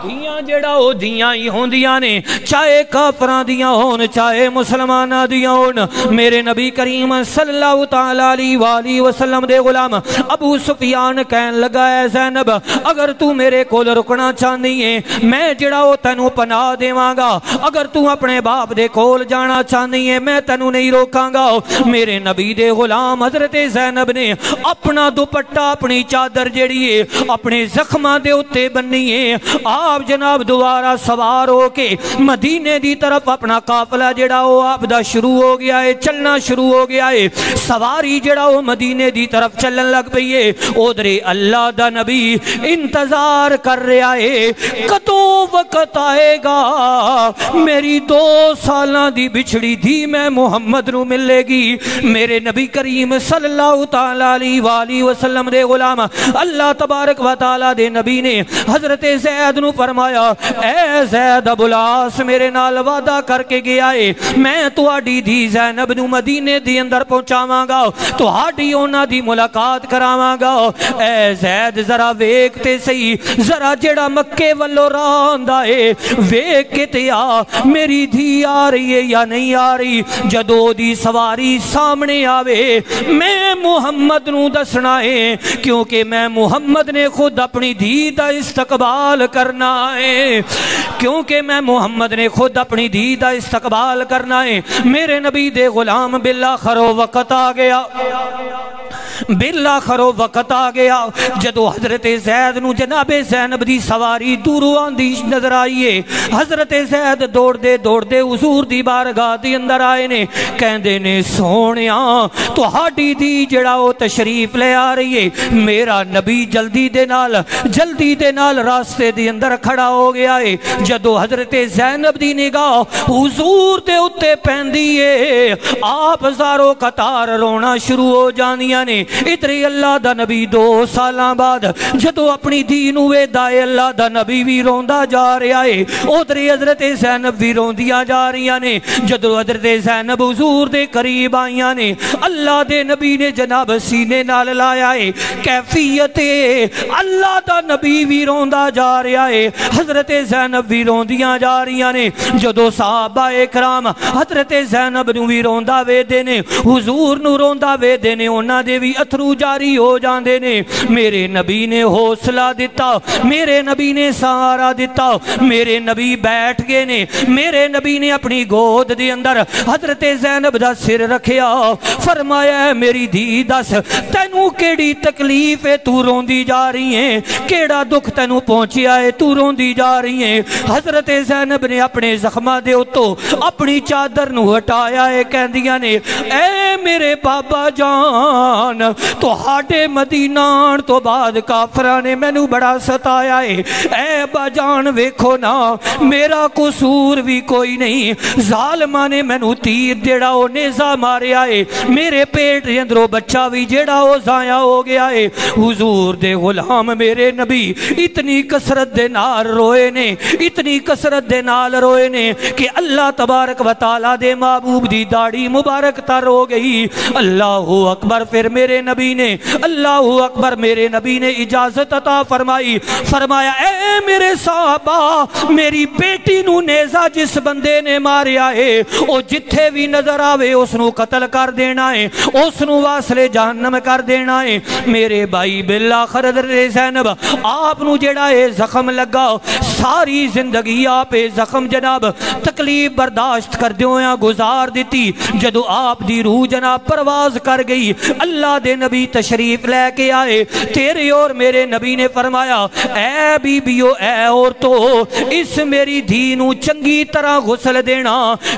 A: دھیاں جڑا ہو دھیاں ہی ہون دیاں نے، چاہے کافران دیاں ہون چاہے مسلمانہ دیاں ہون۔ میرے نبی کریم صلی اللہ تعالیٰ علیہ وآلہ وسلم دے غلام ابو سفیان کہن لگا ہے زینب اگر تو میرے کول رکنا چاہنی ہے میں جڑا ہو تینوں پناہ دیواں گا، اگر تو اپنے باپ دے کول جانا چاہنی ہے میں تینوں نہیں روکاں گا۔ میرے نبی دے غلام حضرت زینب نے اپنا دوپٹہ اپنی چادر جڑی ہے اپنے زخمہ دے اتے بننی ہے، آپ جناب دوبارہ سوار ہو کے مدینے دی طرف اپنا قافلہ جڑا ہو آپ دا شروع ہو گیا ہے، چلنا شروع ہو گیا ہے، سواری جڑا ہو مدینے دی طرف چلن لگ پئی ہے، ادھر اللہ دا نبی انتظار کر رہا ہے کدو وقت آئے گا میری 2 سالاں دی بچھڑی دھی میں محمد نو ملے گی۔ میرے نبی کریم صلی اللہ تعالیٰ علیہ وآلہ وسلم دے غلام اللہ تبارک و تعالیٰ دے نبی نے حضرت زید نو فرمایا اے زید ابو العاص میرے نال وعدہ کر کے گیا ہے میں تہاڈی دھی زینب نو مدینے دی اندر پہنچاواں گا، تہاڈی انہاں دی ملاقات کراواں گا۔ اے زید ذرا ویکھ تے صحیح، ذرا جڑا مکے والو راہ آندا ہے ویکھ کے تے آ میری دھی آ رہی ہے یا نہیں آ رہی، جدو دی سواری سامنے آوے میں محمد نو دسنا ہے کیونکہ میں محمد نے خود اپنی دھی دا استقبال کرنا ہے، کیونکہ میں محمد نے خود اپنی دھی دا استقبال کرنا ہے۔ میرے نبی دے غلام بالآخر وقت آ گیا، بالآخر وقت آ گیا جدو حضرت زید نو جناب زینب دی سواری دوروں آندی نظر آئیے، حضرت زید دوڑ دے حضور دی بارگاہ دی اندر آئے نے، کہندے نے سونیاں تہاڈی دی جڑا او تشریف لے آ رہی ہے۔ میرا نبی جلدی دے نال راستے دی اندر کھڑا ہو گیا ہے، جدو حضرت زینب دی نگاہ حضور دے اتے پہندی ہے آپ ہزاروں قطار رونا شروع ہو جاندیاں نے۔ ادھر اللہ دا نبی 2 سالاں بعد جدو اپنی دین ہوئے دائے اللہ دا نبی بھی روندا جا رہا ہے، ادھر حضرت زینب بھی روندیاں جا رہی نے۔ جدو حضرت زینب حضور دے قریب آئیاں نے، اللہ دے نبی نے جناب سینے نال لایا ہے، کیفیت اللہ دا نبی بھی روندا جا رہا ہے، حضرت زینب بھی روندیاں جا رہی نے۔ جدو صحابہ اکرام حضرت زینب نو بھی روندا وے دے نے، حضور نو روندا وے دے نے، انہاں دے بھی اتھرو جاری ہو جاندے نے۔ میرے نبی نے حوصلہ دیتا، میرے نبی نے سہارا دیتا، میرے نبی بیٹھ گئے نے، میرے نبی نے اپنی گود دے اندر حضرت زینب دا سر رکھیا، فرمایا میری دھی دس تینوں کیڑی تکلیف ہے تو روندی جا رہی ہے، کیڑا دکھ تینوں پہنچیا ہے تو روندی جا رہی ہے۔ حضرت زینب نے اپنے زخمہ دے اتو اپنی چادر نو ہٹایا ہے، کہندیاں نے اے میرے بابا جان تو ہاٹے مدینان تو بعد کافرہ نے میں نو بڑا ستایا ہے، اے با جان ویکھو نا میرا قصور بھی کوئی نہیں، ظالمہ نے میں نو تیر جیڑا وہ نیزہ ماریا ہے، میرے پیٹ اندروں بچہ بھی جیڑا وہ ضائع ہو گیا ہے۔ حضور دے غلام میرے نبی اتنی کسرت دے نال روئے نے، اتنی کسرت دے نال روئے نے کہ اللہ تبارک و تعالیٰ دے محبوب دی داڑھی مبارک تر ہو گئی۔ اللہ اکبر۔ پھر میرے نبی نے اللہ اکبر میرے نبی نے اجازت عطا فرمائی، فرمایا اے میرے صحابہ میری بیٹی نو نیزہ جس بندے نے ماریا ہے او جتھے بھی نظر آوے اس نو قتل کر دینا ہے، اس نو واصل جہنم کر دینا ہے۔ میرے بھائی بالآخر حضرت زینب آپ نو جڑا ہے زخم لگا، ساری زندگی آپ زخم جناب تکلیف برداشت کر دیوں یا گزار دیتی۔ جدو آپ دی روح جناب پرواز کر گئی، اللہ دے نبی تشریف لے کے آئے، تیرے اور میرے نبی نے فرمایا اے بی بیو اے عورتو اس میری دھینو چنگی طرح غسل دینا،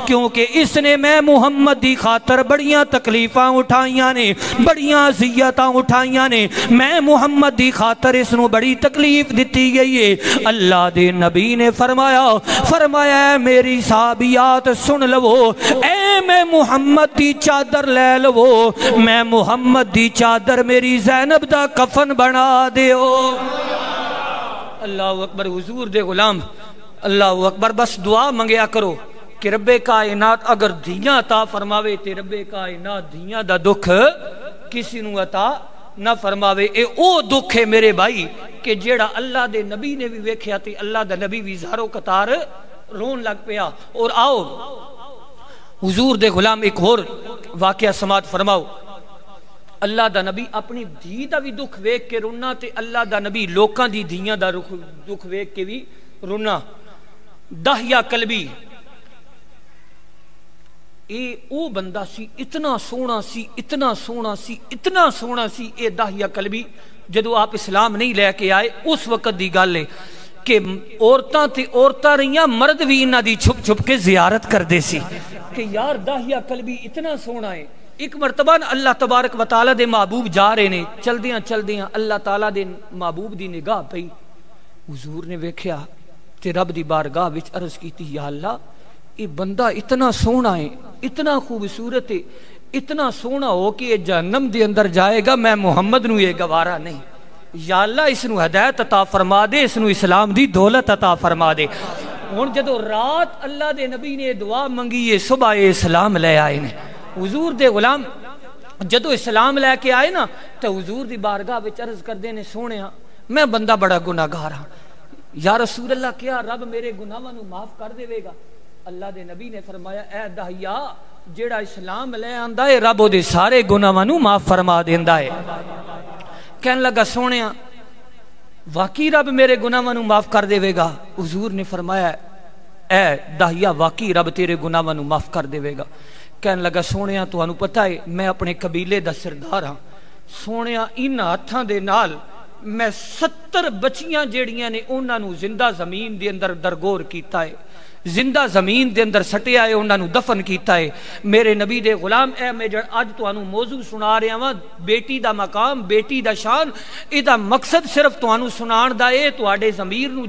A: کیونکہ اس نے میں محمد دی خاطر بڑیاں تکلیفاں اٹھائیاں نے، بڑیاں عذیتاں اٹھائیاں نے، میں محمد دی خاطر اس نو بڑی تکلیف دیتی گئی ہے۔ اللہ دے نبی نے فرمایا میری صحابیات سن لو، اے میں محمد دی چادر لے لو، میں محمد دی چادر میری زینب دا کفن بنا دیو۔ اللہ اکبر۔ حضور دے غلام اللہ اکبر۔ بس دعا منگیا کرو کہ رب کائنات اگر دھیاں عطا فرماوے تے رب کائنات دھیاں دا دکھ کسی نو عطا نہ فرماوے۔ اے او دکھ ہے میرے بھائی کہ جیڑا اللہ دے نبی نے بھی ویکھیا تے اللہ دا نبی بھی زارو قطار رون لگ پیا۔ اور آؤ حضور دے غلام ایک اور واقعہ سماعت فرماؤ۔ اللہ دا نبی اپنی دھی دا بھی دکھ ویکھ کے رونا تے اللہ دا نبی لوکاں دی دھیاں دا دکھ ویکھ کے بھی رونا۔ داہیہ کلبی اے او بندہ سی، اتنا سونا سی، اتنا سونا سی، اتنا سونا سی اے داہیہ کلبی۔ جدو آپ اسلام نہیں لے کے آئے اس وقت دی گل ہے کہ عورتاں تے عورتاں رہیاں، مرد بھی انہاں دی چھپ چھپ کے زیارت کر دے سی کہ یار داہیہ کلبی اتنا سونا ہے۔ ایک مرتبہ اللہ تبارک و تعالیٰ دے محبوب جا رہے نے، چل دیاں اللہ تعالیٰ دے محبوب دی نگاہ پئی، حضور نے ویکھیا تے رب دی بارگاہ وچ عرض کیتی یا اللہ یہ بندہ اتنا سونا ہے، اتنا خوبصورت ہے، اتنا سونا ہو کہ یہ جہنم دے اندر جائے گا، میں محمد نو یہ گوارا نہیں، یا اللہ اس نو ہدایت عطا فرما دے، اس نو اسلام دی دولت عطا فرما دے۔ ہن جدو رات اللہ دے نبی نے دعا منگی ہے، صبح اسلام لے آئے نے۔ حضور دے غلام جدو اسلام لے کے آئے نا تو حضور دی بارگاہ وچ عرض کر دے نے سونے ہاں میں بندہ بڑا گناہگار ہاں، یا رسول اللہ کیا رب میرے گناہاں نو معاف کر دے گا؟ اللہ دے نبی نے فرمایا اے داہیا جیڑا اسلام لے آندا ہے رب او دے سارے گناہاں نو معاف فرما دیندا ہے۔ کہن لگا سونے ہاں واقعی رب میرے گناہاں نو معاف کر دے گا؟ حضور نے فرمایا اے داہیا واقعی رب تیرے گناہاں نو معاف کر دے گا۔ کہن لگا سونیا تانوں پتہ ہے میں اپنے قبیلے دا سردار ہاں، سونیا ان ہاتھاں دے نال میں 70 بچیاں جیڑیاں نے انہاں نو زندہ زمین دے اندر درگور کیتا ہے، زندہ زمین دے اندر سٹیا ہے، انہاں نو دفن کیتا ہے۔ میرے نبی دے غلام اے میں اج تانوں موضوع سنا رہا ہاں، بیٹی دا مقام، بیٹی دا شان، اے دا مقصد صرف تانوں سنان دا ہے، تواڈے ضمیر نو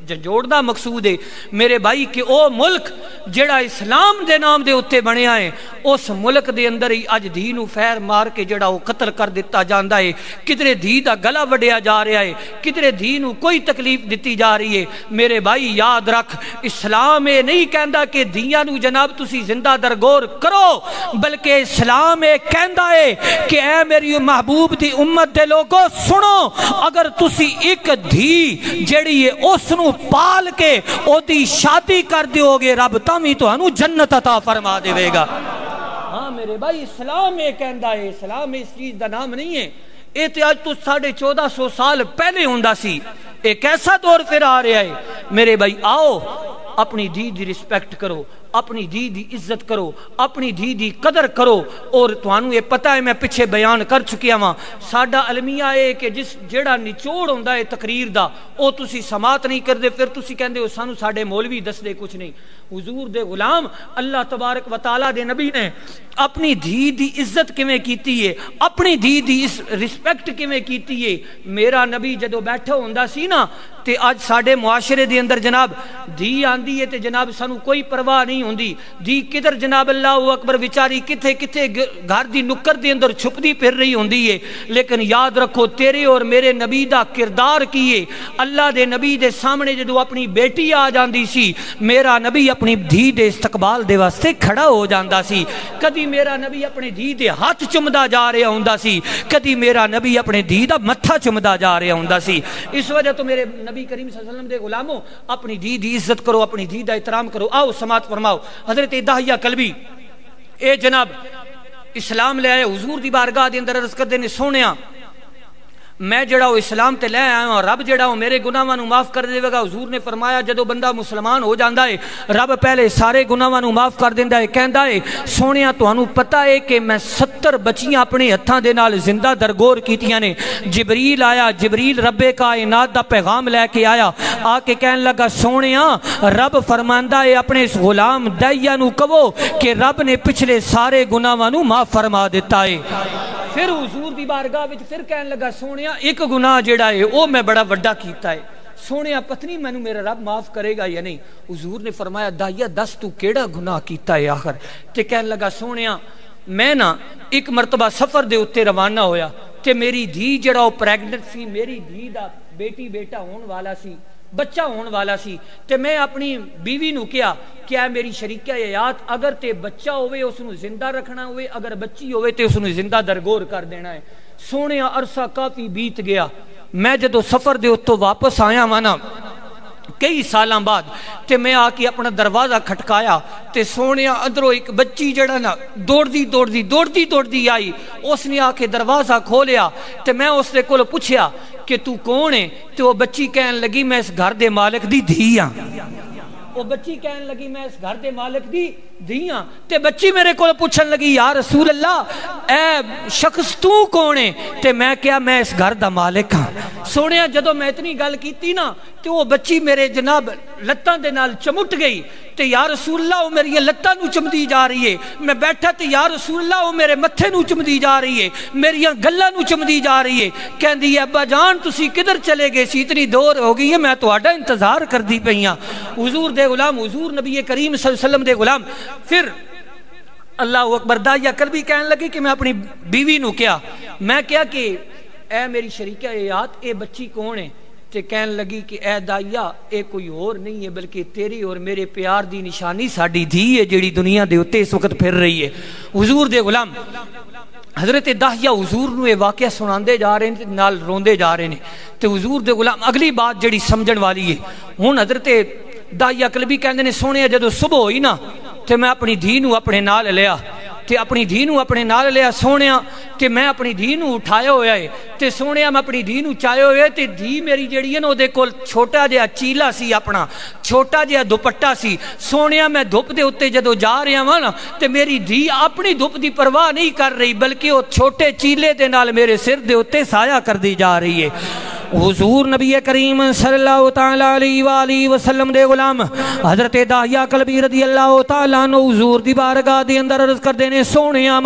A: جنجوڑ دا مقصود ہے میرے بھائی کہ او ملک جڑا اسلام دے نام دے اتے بنیا ہے اس ملک دے اندر ہی اج دھی نو فیر مار کے جڑا وہ قتل کر دیتا جاندا ہے، کدھرے دھی دا گلا وڈیا جا رہا ہے، کدھرے دھی نو کوئی تکلیف دیتی جا رہی ہے۔ میرے بھائی یاد رکھ، اسلام یہ نہیں کہندا کہ دھیاں نو جناب تسی زندہ درگور کرو، بلکہ اسلام یہ کہندا ہے کہ اے میری محبوب دی امت دے لوگو سنو، اگر تسی ایک دھی جڑی ہے اس نو پال کے او دی شادی کر دیو گے رب تامی تو انو جنت عطا فرما دے گا۔ ہاں میرے بھائی اسلام یہ کہندا ہے، اسلام اس چیز دا نام نہیں ہے، یہ تو آج تو 1450 سال پہلے ہوندا سی، ایک ایسا دور پھر آ رہا ہے۔ میرے بھائی آؤ اپنی دھی دی رسپیکٹ کرو، اپنی دھی دی عزت کرو، اپنی دھی دی قدر کرو۔ اور تانوں یہ پتہ ہے میں پیچھے بیان کر چکیا ہاں، ساڈا المیہ ہے کہ جس جڑا نچوڑ ہوندا ہے تقریر دا او تسی سماعت نہیں کردے، پھر تسی کہندے ہو سانو ساڈے مولوی دس دے کچھ نہیں۔ حضور دے غلام اللہ تبارک و تعالی دے نبی نے اپنی دھی دی عزت کیویں کیتی ہے، اپنی دھی دی رسپیکٹ کیویں کیتی ہے۔ میرا نبی جدو بیٹھا ہوندا سی نا تے اج ساڈے معاشرے دے اندر جناب دھی آندی ہے تے جناب سانو کوئی پرواہ نہیں ہوندی، دھی کدھر جناب اللہ اکبر بیچاری کتھے کتھے گھر دی نکر دے اندر چھپدی پھر رہی ہوندی ہے۔ لیکن یاد رکھو تیرے اور میرے نبی دا کردار کیے، اللہ دے نبی دے سامنے جدو اپنی بیٹی آ جاندی سی میرا نبی اپنی دھی دے استقبال دے واسطے کھڑا ہو جاندا سی، کدی میرا نبی اپنے دھی دے ہاتھ چمدا جا رہا ہوندا سی، کدی میرا نبی اپنے دھی دا متھا چمدا جا رہا ہوندا سی۔ اس وجہ تو میرے نبی کریم صلی اللہ علیہ وسلم دے غلاموں اپنی دھی دی عزت کرو، اپنی دھی دا احترام کرو۔ آؤ سماعت فرماؤ حضرت داہیہ کلبی اے جناب اسلام لے آئے حضور دی بارگاہ دے اندر عرض کردے نے سونیا میں جڑا وہ اسلام تے لے آیا ہوں، رب جڑا وہ میرے گناہاں نو معاف کر دے گا۔ حضور نے فرمایا جدو بندہ مسلمان ہو جاندا ہے رب پہلے سارے گناہاں نو معاف کر دیندا ہے، کہندا ہے سونیا تانوں پتہ ہے کہ میں 70 بچیاں اپنے ہتھاں دے نال زندہ درگور کیتیاں نے۔ جبریل آیا، جبریل رب کائنات دا پیغام لے کے آیا، آ کے کہن لگا سونیا رب فرماندا ہے اپنے اس غلام داہیہ نو کہو کہ رب نے پچھلے سارے گناہاں نو معاف فرما دیتا ہے۔ پھر حضور دی بارگاہ وچ پھر کہن لگا سونیا ایک گناہ جڑا ہے او میں بڑا وڈا کیتا ہے، سونیا پتنی مینوں میرا رب معاف کرے گا یا نہیں۔ حضور نے فرمایا داہیہ دس تو کیڑا گناہ کیتا ہے آخر؟ تے کہن لگا سونیا میں نا ایک مرتبہ سفر دے اتے روانہ ہویا تے میری دھی جڑا او پریگننٹ سی، میری دھی دا بیٹی بیٹا ہون والا سی، بچہ ہون والا سی، تے میں اپنی بیوی نو کیا کیا میری شریکہ حیات اگر تے بچہ ہوئے اس نو زندہ رکھنا ہوئے، اگر بچی ہوئے تے اس نو زندہ درگور کر دینا ہے۔ سونے عرصہ کافی بیت گیا، میں جدو سفر دے اتو واپس آیا وانا کئی سالاں بعد تے میں آ کے اپنا دروازہ کھٹکایا تے سونے اندروں ایک بچی جڑا نا دوڑدی آئی، اس نے آ کے دروازہ کھولیا تے میں اس نے کول پوچھیا کہ تو کون ہے؟ تے وہ بچی کہن لگی میں اس گھر دے مالک دی دھی ہاں۔ وہ بچی کہن لگی میں اس گھر دے مالک دی دھیاں تے بچی میرے کو پوچھن لگی یا رسول اللہ اے شخص تو کون ہے؟ تے میں کیا میں اس گھر دا مالک ہاں۔ سونیا جدو میں اتنی گل کیتی نا تے وہ بچی میرے جناب لتاں دے نال چمٹ گئی تے یا رسول اللہ وہ میری لتاں نو چمدی جا رہی ہے، میں بیٹھا تے یا رسول اللہ وہ میرے متھے نو چمدی جا رہی ہے، میری گلاں نو چمدی جا رہی ہے۔ کہندی ہے ابا جان تسی کدھر چلے گئے سی؟ اتنی دور ہو گئی ہے میں تہاڈا انتظار کردی پئی ہاں۔ حضور دے غلام، حضور نبی کریم صلی اللہ علیہ وسلم دے غلام پھر اللہ اکبر داہیہ کلبی کہنے لگی کہ میں اپنی بیوی نو کیا میں کیا کہ اے میری شریکہ حیات اے بچی کون ہے؟ تے کہنے لگی کہ اے داہیہ اے کوئی اور نہیں ہے بلکہ تیری اور میرے پیار دی نشانی ساڈی دھی ہے جیڑی دنیا دے اتے اس وقت پھر رہی ہے۔ حضور دے غلام حضرت داہیہ حضور نو یہ واقعہ سناندے جا رہے ہیں نال روندے جا رہے ہیں تے حضور دے غلام اگلی بات جڑی سمجھن والی ہے ہن حضرت داہیہ کلبی کہندے نے سونے جدو صبح ہوئی نا تے میں اپنی دھی نو اپنے نال لیا تے اپنی دھی نو اپنے نال لیا سونیا تے میں اپنی دھی نو اٹھایا ہویا ہے تے سونیا میں اپنی دھی نو چائے ہوئے تے دھی میری جڑی ہے نا دے کول چھوٹا جہا چیلا سی، اپنا چھوٹا جہا دوپٹا سی۔ سونیا میں دھوپ دے اتے جدو جا رہا ہاں نا تے میری دھی اپنی دھوپ دی پرواہ نہیں کر رہی بلکہ وہ چھوٹے چیلے دے نال میرے سر دے اتے سایہ کر دی جا رہی ہے۔ حضور نبی کریم صلی اللہ تعالیٰ علیہ وآلہ وسلم دے غلام حضرت داہیہ کلبی رضی اللہ تعالیٰ عنہ حضور دی بارگاہ دے اندر عرض کر دینے سونیا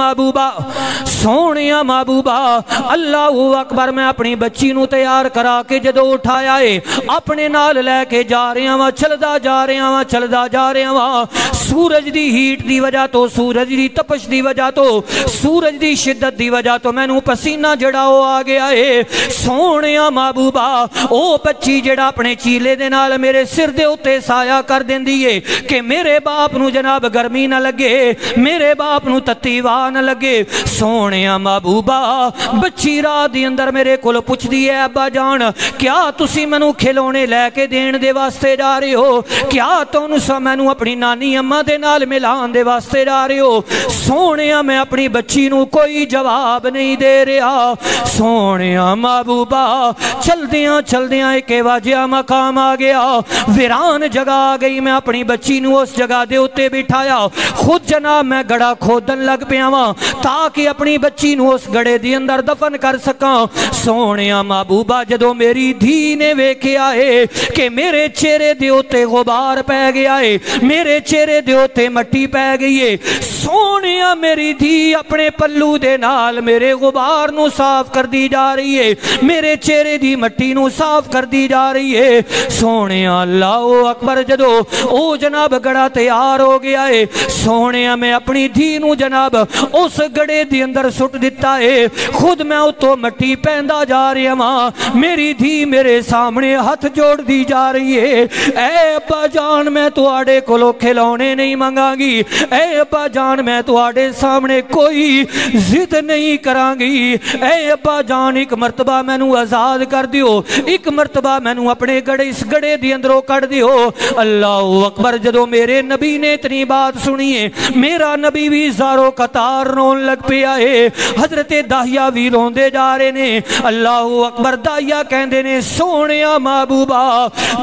A: محبوبہ اللہ اکبر میں اپنی بچی نو تیار کرا کے جدو اٹھایا ہے اپنے نال لے کے جا رہے ہیں چلدا جا رہے ہیں سورج دی ہیٹ دی وجہ تو سورج دی تپش دی وجہ تو سورج دی شدت دی وجہ تو میں نو پسینہ جڑا ہو آ گیا ہے سونیا محبوبہ او بچی جڑا اپنے چیلے دے نال میرے سر دے اتے سایہ کر دین دیئے کہ میرے باپ نو جناب گرمی نہ لگے میرے باپ نو تتیوا نہ لگے سونیا محبوبہ بچی رات دی اندر میرے کول پوچھ دیئے ابا جان کیا تسی منو کھلونے لے کے دین دے واسطے جا رہے ہو کیا تونو سا منو اپنی نانی اماں دے نال ملان دے واسطے جا رہے ہو سونیا میں اپنی بچی نو کوئی جواب نہیں دے رہا سونیا محبوبہ چل دیاں ایک واجہ مقام آ گیا ویران جگہ آ گئی میں اپنی بچی نو اس جگہ دے اتے بٹھایا خود جناب میں گڑا کھودن لگ پیا ہاں تاکہ اپنی بچی نو اس گڑے دی اندر دفن کر سکاں سونیا محبوبہ جدو میری دھی نے ویکھیا ہے کہ میرے چہرے دے اتے غبار پہ گیا ہے میرے چہرے دے اتے مٹی پہ گئی ہے سونیا میری دھی اپنے پلو دے نال میرے غبار نو صاف کر دی جا رہی ہے میرے چہرے دی مٹی نو صاف کر دی جا رہی ہے سونیا اللہ اکبر جدو او جناب گڑا تیار ہو گیا ہے سونیا میں اپنی دھی نو جناب اس گڑے دی اندر سٹ دیتا ہے خود میں اتو مٹی پہندا جا رہی ہاں میری دھی میرے سامنے ہاتھ جوڑ دی جا رہی ہے اے ابا جان میں تو آڑے کولو کھلونے نہیں منگا گی اے ابا جان میں تو آڑے سامنے کوئی ضد نہیں کران گی اے ابا جان ایک مرتبہ میں نو آزاد کر دیو ایک مرتبہ میں نو اپنے گڑے اس گڑے دی اندروں کر دیو اللہ اکبر جدو میرے نبی نے اتنی بات سنی ہے میرا نبی بھی زارو قطار رون لگ پیا ہے حضرت داہیہ بھی رون دے جا رہے نے اللہ اکبر داہیہ کہندے نے سونیا محبوبہ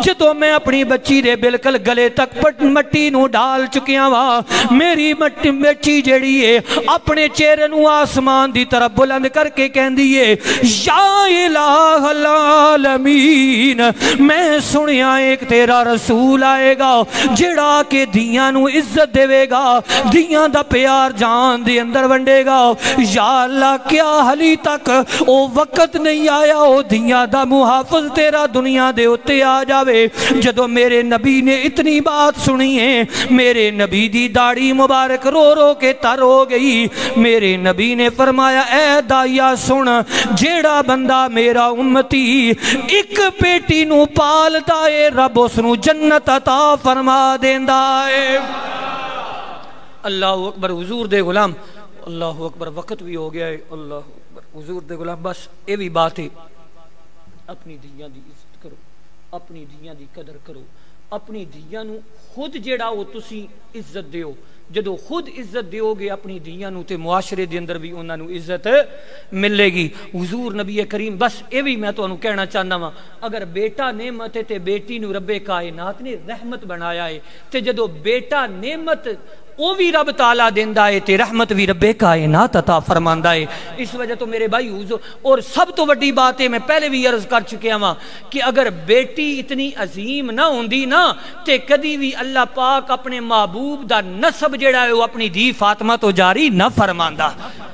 A: جدو میں اپنی بچی دے بالکل گلے تک مٹی نو ڈال چکیاں وا میری بچی جڑی ہے اپنے چہرے نو آسمان دی طرف بلند کر کے کہندی ہے یا الہ العالمین میں سنیا ایک تیرا رسول آئے گا جڑا کے دیاں نو عزت دے گا دیاں دا پیار جان دے اندر ونڈے گا یا اللہ کیا حلی تک او وقت نہیں آیا او دیاں دا محافظ تیرا دنیا دے اتے آ جاوے جدو میرے نبی نے اتنی بات سنی ہے میرے نبی دی داڑھی مبارک رو رو کے تر ہو گئی میرے نبی نے فرمایا اے داہیہ سن جیڑا بندہ میرا امتی ایک بیٹی نو پالتا ہے رب اس نو جنت عطا فرما دیندا ہے اللہ اکبر حضور دے غلام اللہ اکبر وقت بھی ہو گیا ہے اللہ اکبر حضور دے غلام بس یہ بھی بات ہے اپنی دھیاں دی عزت کرو اپنی دھیاں دی قدر کرو اپنی دھیاں نو خود جیڑا ہو تسی عزت دیو جدو خود عزت دیو گے اپنی دھیاں نو تے معاشرے دے اندر بھی انہاں نو عزت ملے گی حضور نبی کریم بس اے بھی میں تو انہوں کہنا چاہنا ہوں اگر بیٹا نعمت ہے تے بیٹی نو رب کائنات نے رحمت بنایا ہے تے جدو بیٹا نعمت وہ بھی رب تعالیٰ دیندہ ہے تے رحمت بھی رب کائنات عطا فرماندہ ہے اس وجہ تو میرے بھائی حضور اور سب تو بڑی بات ہے میں پہلے بھی عرض کر چکے ہوں کہ اگر بیٹی اتنی عظیم نہ ہوندی نا تے کدی بھی اللہ پاک اپنے محبوب دا نسب جڑا ہے وہ اپنی دی فاطمہ تو جاری نہ فرماندہ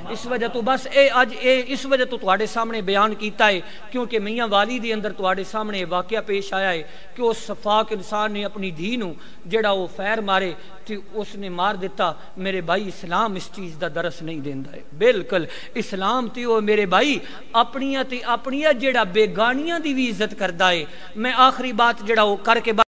A: اس وجہ تو بس اس وجہ تو تواڈے سامنے بیان کیتا ہے کیونکہ میاں والی دی اندر تواڈے سامنے واقعہ پیش آیا ہے کہ اس صفاق انسان نے اپنی دھی نو جڑا وہ فیر مارے تو اس نے مار دیتا میرے بھائی اسلام اس چیز دا درس نہیں دیندا ہے بالکل اسلام تے وہ میرے بھائی اپنیاں جڑا بیگانیاں دی بھی عزت کردا ہے میں آخری بات جڑا وہ کر کے